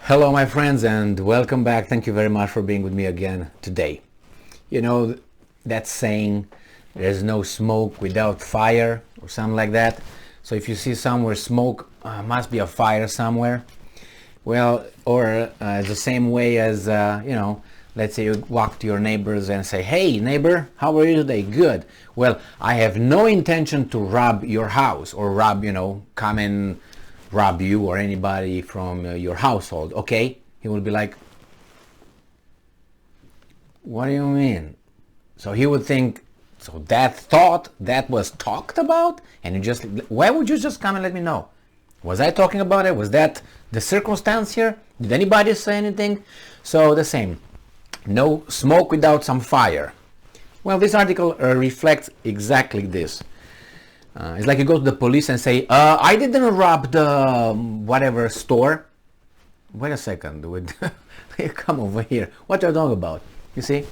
Hello my friends and welcome back. Thank you very much for being with me again today. You know that saying, there's no smoke without fire or something like that. So if you see somewhere smoke, must be a fire somewhere. Well, or the same way as, let's say you walk to your neighbors and say, hey neighbor, how are you today? Good. Well, I have no intention to rob your house or come and rob you or anybody from your household, okay? He will be like, what do you mean? So he would think, so that thought that was talked about, and why would you just come and let me know? Was I talking about it? Was that the circumstance here? Did anybody say anything? So the same, no smoke without some fire. Well, this article reflects exactly this. It's like you go to the police and say, I didn't rob the whatever store. Wait a second, come over here. What are you talking about? You see?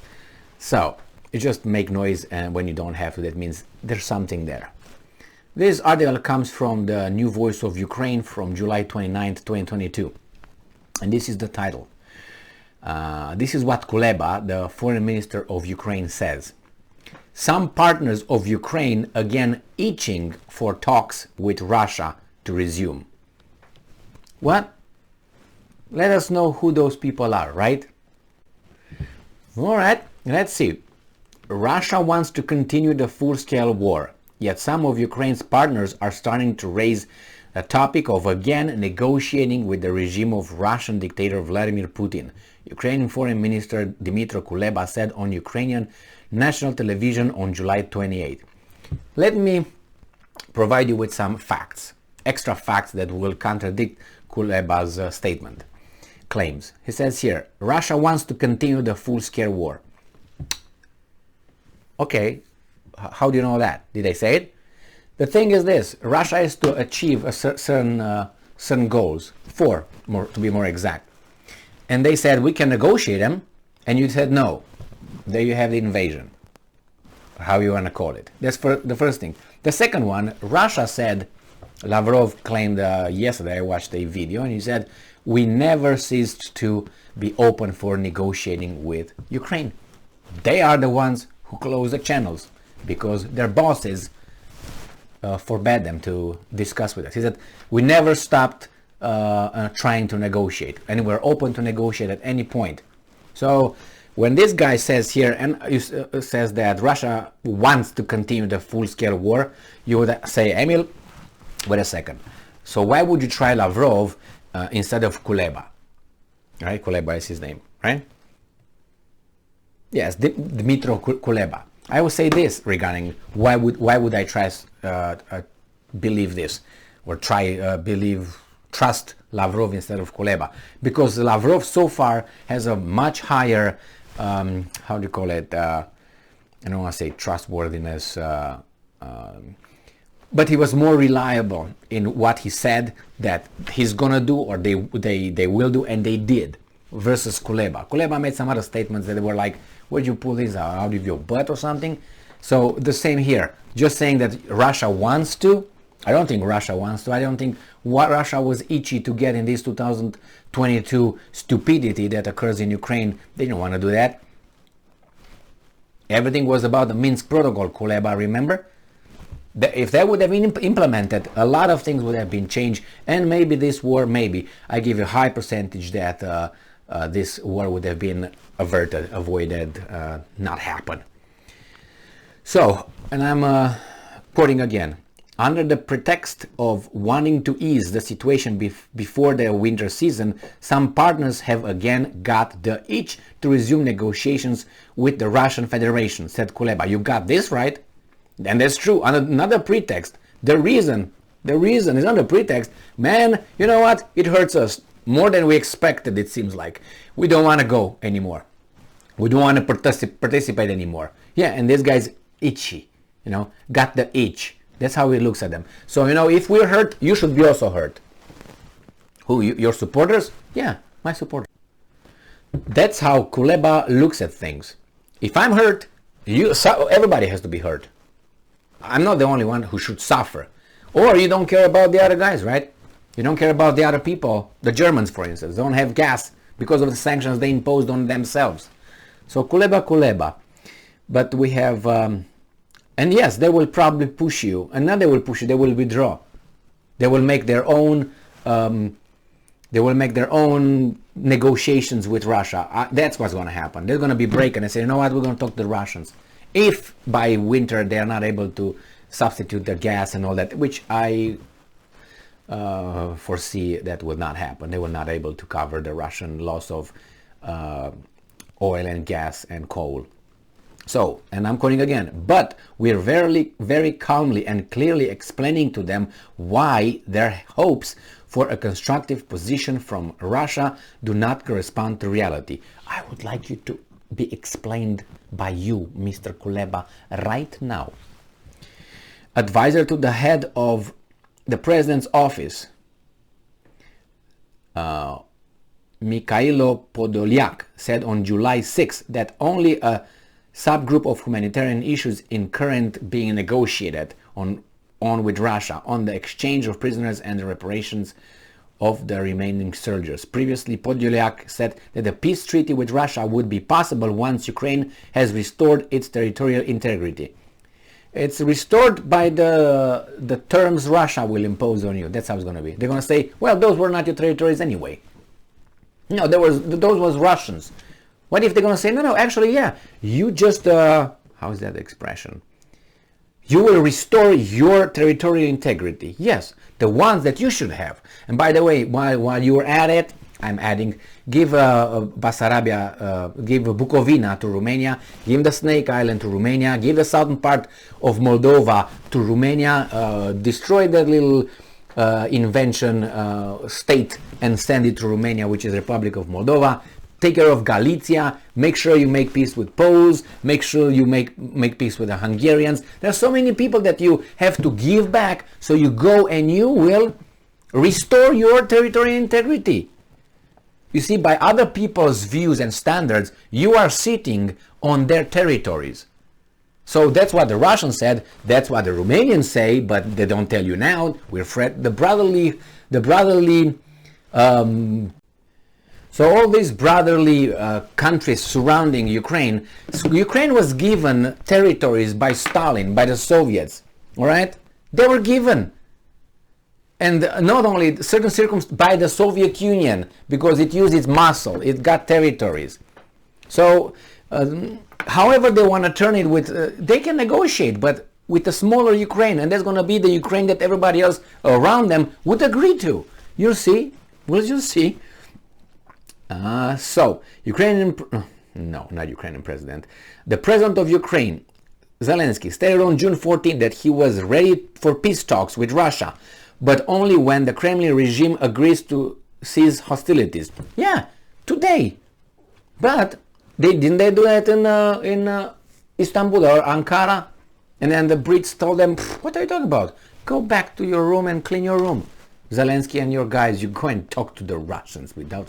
So, you just make noise, and when you don't have to, that means there's something there. This article comes from the New Voice of Ukraine from July 29th, 2022. And this is the title. This is what Kuleba, the foreign minister of Ukraine, says. Some partners of Ukraine again itching for talks with Russia to resume. What? Let us know who those people are, right? Alright, let's see. Russia wants to continue the full-scale war, yet some of Ukraine's partners are starting to raise the topic of again negotiating with the regime of Russian dictator Vladimir Putin. Ukrainian Foreign Minister Dmytro Kuleba said on Ukrainian national television on July 28. Let me provide you with some facts, extra facts that will contradict Kuleba's statement, claims. He says here, Russia wants to continue the full-scale war. Okay, how do you know that? Did I say it? The thing is this, Russia is to achieve a certain goals, four to be more exact. And they said, we can negotiate them, and you said no. There you have the invasion, how you want to call it. That's for the first thing. The second one, Russia said, Lavrov claimed yesterday, I watched a video, and he said, we never ceased to be open for negotiating with Ukraine. They are the ones who close the channels because their bosses forbade them to discuss with us. He said, we never stopped trying to negotiate, and we're open to negotiate at any point. So when this guy says here and says that Russia wants to continue the full-scale war, you would say, Emil, wait a second. So why would you try Lavrov instead of Kuleba? Right? Kuleba is his name, right? Yes, Dmytro Kuleba. I will say this regarding why would I believe this or trust Lavrov instead of Kuleba? Because Lavrov so far has a much higher how do you call it? I don't want to say trustworthiness, but he was more reliable in what he said that he's gonna do or they will do, and they did. Versus Kuleba. Kuleba made some other statements that were like, "Where'd you pull this out of your butt or something?" So the same here. Just saying that Russia wants to. I don't think Russia wants to. I don't think what Russia was itchy to get in this 2022 stupidity that occurs in Ukraine. They don't want to do that. Everything was about the Minsk Protocol, Kuleba, remember? If that would have been implemented, a lot of things would have been changed, and maybe this war, I give you a high percentage that this war would have been avoided, not happen. So, and I'm quoting again. Under the pretext of wanting to ease the situation before the winter season, some partners have again got the itch to resume negotiations with the Russian Federation, said Kuleba. You got this right? And that's true. Under another pretext. The reason is not a pretext. Man, you know what? It hurts us more than we expected, it seems like. We don't want to go anymore. We don't want to participate anymore. Yeah, and this guy's itchy, got the itch. That's how he looks at them. So, if we're hurt, you should be also hurt. Who, your supporters? Yeah, my supporters. That's how Kuleba looks at things. If I'm hurt, everybody has to be hurt. I'm not the only one who should suffer. Or you don't care about the other guys, right? You don't care about the other people. The Germans, for instance, don't have gas because of the sanctions they imposed on themselves. So kuleba. But we have, and yes, they will probably push you. And not they will push you, they will withdraw. They will make their own, negotiations with Russia. That's what's going to happen. They're going to be breaking and say, you know what, we're going to talk to the Russians. If by winter they are not able to substitute the gas and all that, which I foresee that will not happen. They will not able to cover the Russian loss of oil and gas and coal. So, and I'm quoting again, but we're very calmly and clearly explaining to them why their hopes for a constructive position from Russia do not correspond to reality. I would like you to be explained by you, Mr. Kuleba, right now. Advisor to the head of the president's office, Mikhailo Podolyak, said on July 6 that only a subgroup of humanitarian issues in current being negotiated on with Russia on the exchange of prisoners and the reparations of the remaining soldiers. Previously, Podolyak said that a peace treaty with Russia would be possible once Ukraine has restored its territorial integrity. It's restored by the terms Russia will impose on you. That's how it's going to be. They're going to say, well, those were not your territories anyway. No, those was Russians. What if they're going to say, no, actually, yeah, you just, how is that expression? You will restore your territorial integrity. Yes, the ones that you should have. And by the way, while you're at it, I'm adding, give Basarabia, give Bukovina to Romania, give the Snake Island to Romania, give the southern part of Moldova to Romania, destroy that little invention state and send it to Romania, which is Republic of Moldova. Take care of Galicia, make sure you make peace with Poles, make sure you make peace with the Hungarians. There are so many people that you have to give back, so you go and you will restore your territorial integrity. You see, by other people's views and standards, you are sitting on their territories. So that's what the Russians said, that's what the Romanians say, but they don't tell you now. We're the brotherly so all these brotherly countries surrounding Ukraine, Ukraine was given territories by Stalin, by the Soviets, all right? They were given. And not only certain circumstances, by the Soviet Union, because it used its muscle, it got territories. So, however they want to turn it with, they can negotiate, but with a smaller Ukraine, and that's going to be the Ukraine that everybody else around them would agree to. You'll see, we'll see. So, not Ukrainian president. The president of Ukraine, Zelensky, stated on June 14 that he was ready for peace talks with Russia, but only when the Kremlin regime agrees to cease hostilities. Yeah, today. But didn't they do that in Istanbul or Ankara? And then the Brits told them, what are you talking about? Go back to your room and clean your room. Zelensky and your guys, you go and talk to the Russians without...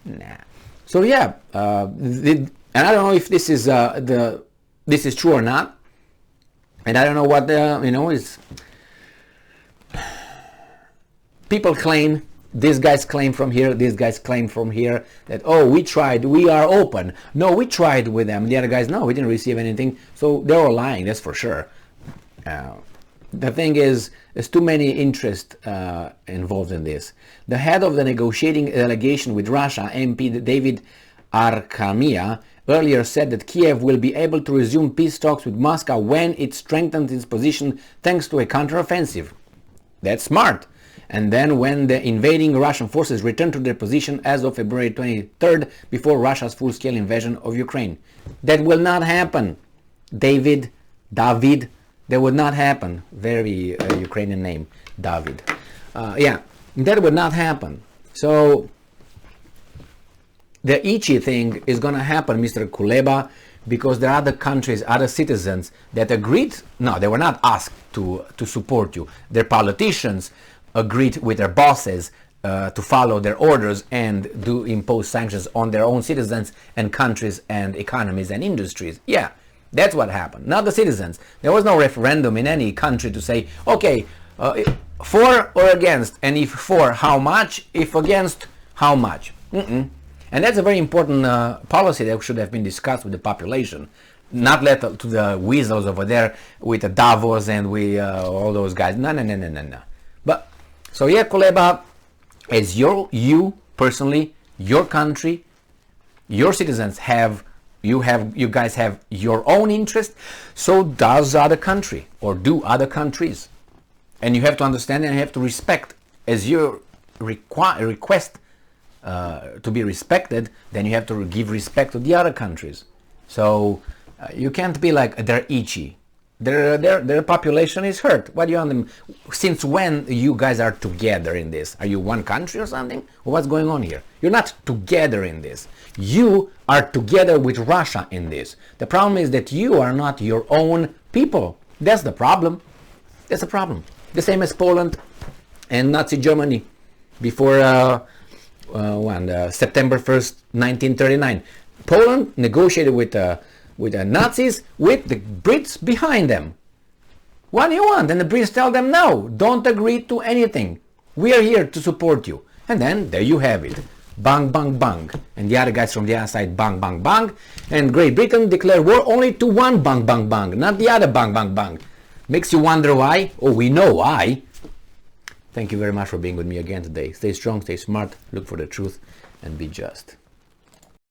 Nah. So yeah, and I don't know if this is this is true or not, and I don't know what is. People claim, these guys claim from here, these guys claim from here that we tried, we are open. No, we tried with them. The other guys, no, we didn't receive anything. So they're all lying. That's for sure. The thing is, there's too many interests involved in this. The head of the negotiating delegation with Russia, MP David Arkamia, earlier said that Kiev will be able to resume peace talks with Moscow when it strengthens its position thanks to a counteroffensive. That's smart. And then when the invading Russian forces return to their position as of February 23rd, before Russia's full-scale invasion of Ukraine. That will not happen. David, that would not happen. Very Ukrainian name, David. Yeah, that would not happen. So the Ichi thing is going to happen, Mr. Kuleba, because there are other countries, other citizens that agreed. No, they were not asked to support you. Their politicians agreed with their bosses to follow their orders and do impose sanctions on their own citizens and countries and economies and industries. Yeah. That's what happened, not the citizens. There was no referendum in any country to say, okay, for or against, and if for, how much, if against, how much. And that's a very important policy that should have been discussed with the population, not let to the weasels over there with the Davos and with all those guys. No. But so yeah, Kuleba, as you personally, your country, your citizens you guys have your own interest. So does other country, or do other countries, and you have to understand and you have to respect. As your request to be respected, then you have to give respect to the other countries. So you can't be like they're itchy. Their population is hurt. What do you want them? Since when you guys are together in this? Are you one country or something? What's going on here? You're not together in this. You are together with Russia in this. The problem is that you are not your own people. That's the problem. That's the problem. The same as Poland and Nazi Germany before September 1st, 1939. Poland negotiated with the Nazis with the Brits behind them. What do you want? And the Brits tell them, no, don't agree to anything. We are here to support you. And then there you have it. Bang, bang, bang. And the other guys from the other side, bang, bang, bang. And Great Britain declared war only to one bang, bang, bang, not the other bang, bang, bang. Makes you wonder why? Oh, we know why. Thank you very much for being with me again today. Stay strong, stay smart, look for the truth, and be just.